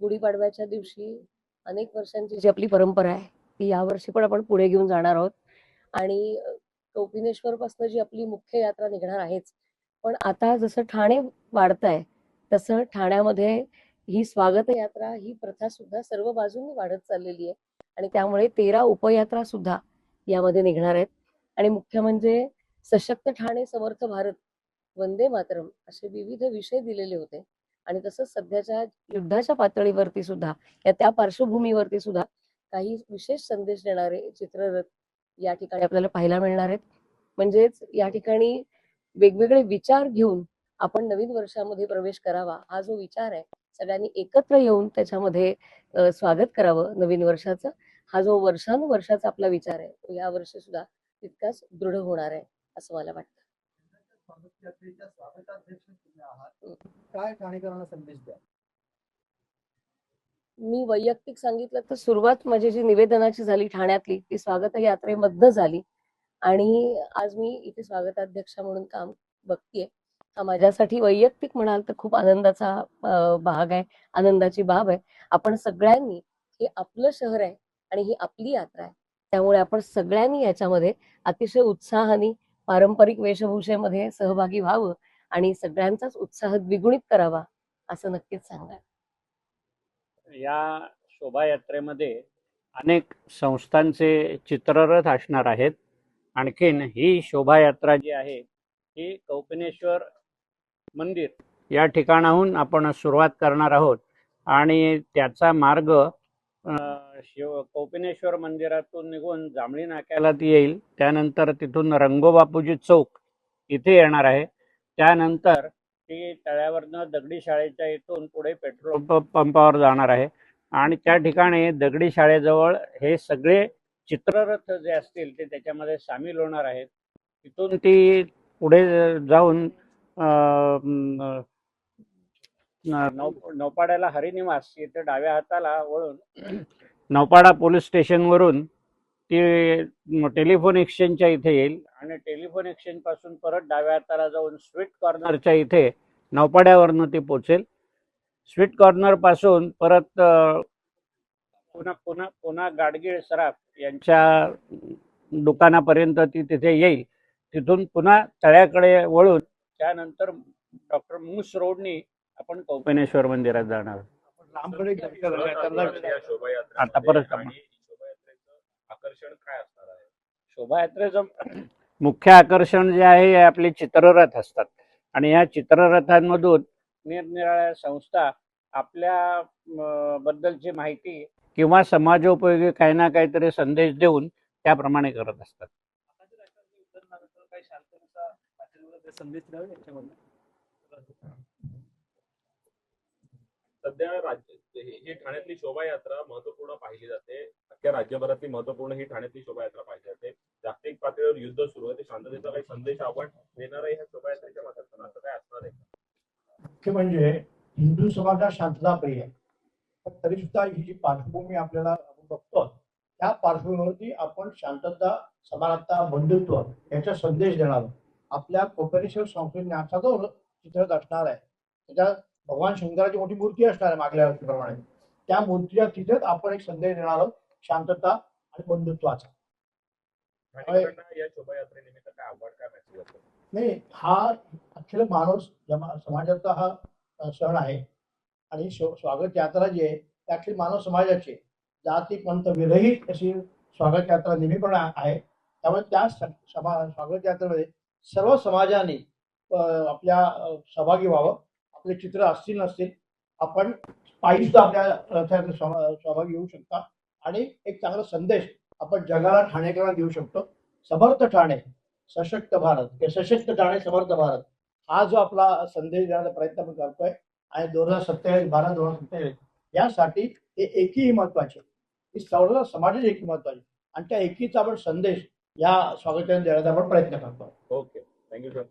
गुढीपाडव्याच्या दिवशी अनेक वर्षांची जी आपली परंपरा आहे ती यावर्षी पण आपण पुढे घेऊन जाणार आहोत. आणि कौपिनेश्वरपासून जी आपली मुख्य यात्रा निघणार आहेच, पण आता जसं ठाणे वाढतंय तसं ठाण्यामध्ये ही स्वागत यात्रा ही प्रथा सुद्धा सर्व बाजूंनी वाढत चाललेली आहे. आणि त्यामुळे 13 उपयात्रा सुद्धा यामध्ये निघणार आहेत. आणि मुख्य म्हणजे सशक्त ठाणे, समर्थ भारत, वंदे मातरम असे विविध विषय दिलेले होते. आणि तसंच सध्याच्या युद्धाच्या पातळीवरती सुद्धा त्या पार्श्वभूमीवरती सुद्धा काही विशेष संदेश देणारे चित्ररथ या ठिकाणी आपल्याला पाहायला मिळणार आहेत. म्हणजेच या ठिकाणी वेगवेगळे विचार घेऊन आपण नवीन वर्षामध्ये प्रवेश करावा, हा जो विचार आहे सगळ्यांनी एकत्र येऊन त्याच्यामध्ये स्वागत करावं नवीन वर्षाचं, हा जो वर्षानुवर्षाचा आपला विचार आहे तो या वर्षी सुद्धा तितकाच दृढ होणार आहे असं मला वाटतं. काय ठाणेकरांना संदेश द्या? मी वैयक्तिक सांगितलं तर सुरुवात माझी जी निवेदनाची झाली ठाण्यातली ती स्वागत यात्रेमधनं झाली. आणि आज मी इथे स्वागताध्यक्षा म्हणून काम बघतीये. हा माझ्यासाठी वैयक्तिक म्हणाल तर खूप आनंदाचा भाग आहे, आनंदाची बाब आहे. आपण सगळ्यांनी, हे आपलं शहर आहे आणि ही आपली यात्रा आहे, त्यामुळे आपण सगळ्यांनी याच्यामध्ये अतिशय उत्साहाने पारंपरिक वेशभूषेमध्ये सहभागी व्हावं आणि सगळ्यांचाच उत्साह द्विगुणित करावा असं नक्कीच सांगाल. या शोभायात्रेमध्ये अनेक संस्थांचे चित्ररथ असणार आहेत. आणखीन ही शोभायात्रा जी आहे ही कौपिनेश्वर मंदिर या ठिकाणाहून आपण सुरुवात करणार आहोत आणि त्याचा मार्ग कौपिनेश्वर मंदिरातून निघून जांभळी नाक्याला ती येईल. त्यानंतर तिथून रंगोबापूजी चौक इथे येणार आहे. त्यानंतर ती तळ्यावरनं दगडी शाळेच्या इथून पुढे पेट्रोल पंपावर जाणार आहे आणि त्या ठिकाणी दगडी शाळेजवळ हे सगळे चित्ररथ जे असतील ते त्याच्यामध्ये सामील होणार आहेत. तिथून ती पुढे जाऊन नौपाड्याला हरिनिवास इथे डाव्या हाताला वळून नौपाडा पोलीस स्टेशनवरून ती टेलिफोन एक्सचेंजच्या इथे येईल आणि टेलिफोन एक्सचेंज पासून परत डाव्या हाताला जाऊन स्वीट कॉर्नरच्या इथे नौपाड्यावरनं ती पोचेल. स्वीट कॉर्नर पासून परत पुन्हा गाडगीळ सराफ यांच्या दुकानापर्यंत ती तिथे येईल. तिथून पुन्हा तळ्याकडे वळून त्यानंतर डॉक्टर मूस रोडनी आपण कौपिनेश्वर मंदिरात जाणार. आता परत आकर्षण काय असणार आहे? शोभायात्रेचं मुख्य आकर्षण जे आहे हे आपले चित्ररथ असतात आणि या चित्ररथांमधून निरनिराळ्या संस्था आपल्या बद्दलची माहिती किंवा समाजोपयोगी काही ना काहीतरी संदेश देऊन त्याप्रमाणे करत असतात. सध्या ही ठाण्यातली शोभायात्रा महत्वपूर्ण पाहिली जाते. अख्ख्या राज्यभरातली महत्वपूर्ण ही ठाण्यातली शोभायात्रा पाहिली जाते. जागतिक पातळीवर युद्ध सुरू आहे, ते शांततेचा काही संदेश आपण देणार आहे ह्या शोभायात्रेच्या माध्यमातून, असं काय असणार आहे? मुख्य म्हणजे हिंदू समाज हा शांतता प्रिय आहे, पण तरी सुद्धा ही जी पार्श्वभूमी आपल्याला बघतो त्या पार्श्वभूमीवरती आपण शांतता, समानता, बंधुत्व याचा संदेश देणार आहोत. आपल्या कोपेश्वर संस्कृतीचा जो चित्ररथ असणार आहे त्याच्या भगवान शंकराची मोठी मूर्ती असणार आहे मागल्या वर्षीप्रमाणे. त्या मूर्तीच्या तिथेच आपण एक संदेश देणार आहोत शांतता आणि बंधुत्वाचा. या शोभायात्रेनिमित्त काय आव्हान, काय मेसेज असेल? नाही, हा अखिल मानव समाजाचा हा सण आहे आणि स्वागत यात्रा जी आहे ती अखिल मानव समाजाची जाती पंथ विरहित अशी स्वागत यात्रा नेहमीपणे आहे. त्यामुळे त्या स्वागत यात्रेमध्ये सर्व समाजाने आपल्या सहभागी व्हावं. आपले चित्र असतील नसतील आपण पायी सुद्धा आपल्या रथात सहभागी होऊ शकता आणि एक चांगला संदेश आपण जगाला ठाणेकरांना देऊ शकतो. समर्थ ठाणे, सशक्त भारत, सशक्त ठाणे, समर्थ भारत हा जो आपला संदेश देण्याचा प्रयत्न आपण करतोय आणि 2027 भारत 2027 यासाठी हे एकी महत्वाचे, ही सर्व समाजाची एकी महत्वाची आणि त्या एकीचा आपण संदेश या स्वागताने देण्याचा आपण प्रयत्न करतो. Okay, thank you sir.